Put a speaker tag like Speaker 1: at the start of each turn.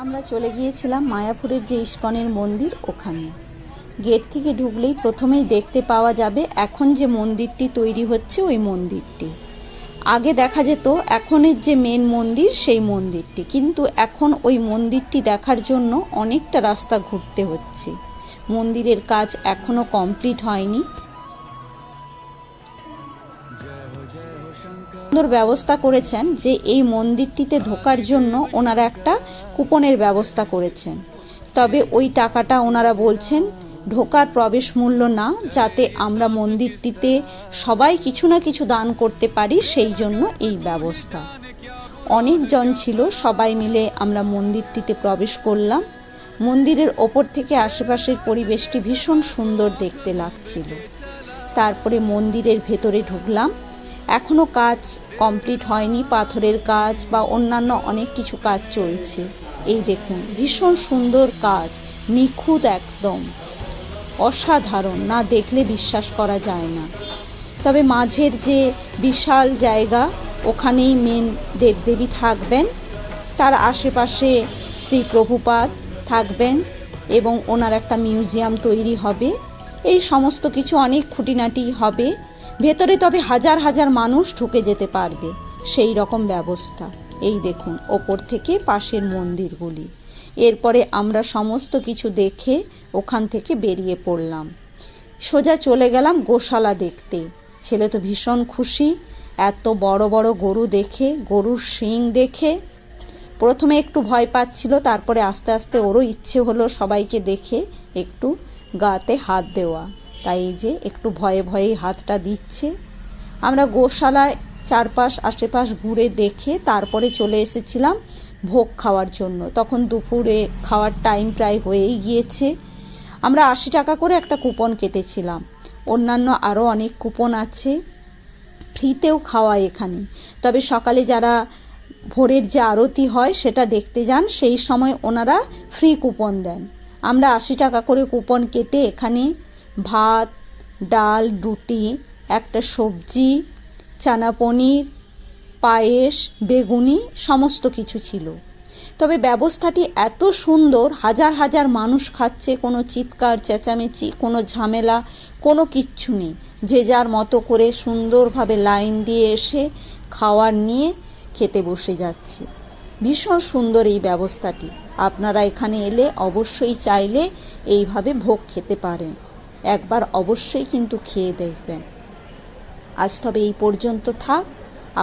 Speaker 1: আমরা চলে গিয়েছিলাম মায়াপুরের যে ইস্কনের মন্দির, ওখানে গেট থেকে ঢুকলেই প্রথমেই দেখতে পাওয়া যাবে এখন যে মন্দিরটি তৈরি হচ্ছে ওই মন্দিরটি। আগে দেখা যেত এখনের যে মেন মন্দির সেই মন্দিরটি, কিন্তু এখন ওই মন্দিরটি দেখার জন্য অনেকটা রাস্তা ঘুরতে হচ্ছে। মন্দিরের কাজ এখনো কমপ্লিট হয়নি। সুন্দর ব্যবস্থা করেছেন যে এই মন্দিরটিতে ঢোকার জন্য ওনারা একটা কুপনের ব্যবস্থা করেছেন, তবে ওই টাকাটা ওনারা বলছেন ঢোকার প্রবেশ মূল্য না, যাতে আমরা মন্দিরটিতে সবাই কিছু না কিছু দান করতে পারি, সেই জন্য এই ব্যবস্থা। অনেকজন ছিল, সবাই মিলে আমরা মন্দিরটিতে প্রবেশ করলাম। মন্দিরের ওপর থেকে আশেপাশের পরিবেশটি ভীষণ সুন্দর দেখতে লাগছিল। তারপরে মন্দিরের ভেতরে ঢুকলাম। এখনো কাজ কমপ্লিট হয়নি, পাথরের কাজ বা অন্যান্য অনেক কিছু কাজ চলছে। এই দেখুন, ভীষণ সুন্দর কাজ, নিখুঁত, একদম অসাধারণ, না দেখলে বিশ্বাস করা যায় না। তবে মাঝের যে বিশাল জায়গা, ওখানেই মেন দেবদেবী থাকবেন, তার আশেপাশে শ্রী প্রভুপাদ থাকবেন এবং ওনার একটা মিউজিয়াম তৈরি হবে। এই সমস্ত কিছু অনেক খুঁটিনাটি হবে ভেতরে, তবে হাজার হাজার মানুষ ঢুকে যেতে পারবে, সেই রকম ব্যবস্থা। এই দেখুন ওপর থেকে পাশের মন্দিরগুলি। এরপরে আমরা সমস্ত কিছু দেখে ওখান থেকে বেরিয়ে পড়লাম। সোজা চলে গেলাম গোশালা দেখতে। ছেলে তো ভীষণ খুশি, এত বড় বড় গরু দেখে, গরুর শিং দেখে। প্রথমে একটু ভয় পাচ্ছিল, তারপরে আস্তে আস্তে ওরও ইচ্ছে হলো সবাইকে দেখে একটু গাতে হাত দেওয়া, তাই যে একটু ভয়ে ভয়ে হাতটা দিচ্ছে। আমরা গোশালায় চারপাশ আশেপাশ ঘুরে দেখে তারপরে চলে এসেছিলাম ভোগ খাওয়ার জন্য। তখন দুপুরে খাওয়ার টাইম প্রায় হয়েই গিয়েছে। আমরা 80 টাকা করে একটা কুপন কেটেছিলাম, অন্যান্য আরও অনেক কুপন আছে, ফ্রিতেও খাওয়া এখানে। তবে সকালে যারা ভোরের যে আরতি হয় সেটা দেখতে যান, সেই সময় ওনারা ফ্রি কুপন দেন। আমরা 80 টাকা করে কুপন কেটে এখানে ভাত, ডাল, রুটি, একটা সবজি, চানা পনির, পায়েস, বেগুনি সমস্ত কিছু ছিল। তবে ব্যবস্থাটি এত সুন্দর, হাজার হাজার মানুষ খাচ্ছে, কোনো চিৎকার চেঁচামেচি, কোনো ঝামেলা, কোনো কিচ্ছু নেই। যে যার মতো করে সুন্দরভাবে লাইন দিয়ে এসে খাওয়ার নিয়ে খেতে বসে যাচ্ছে। ভীষণ সুন্দর এই ব্যবস্থাটি। আপনারা এখানে এলে অবশ্যই চাইলে এইভাবে ভোগ খেতে পারেন, একবার অবশ্যই কিন্তু খেয়ে দেখবেন। আজ তবে এই পর্যন্ত থাক।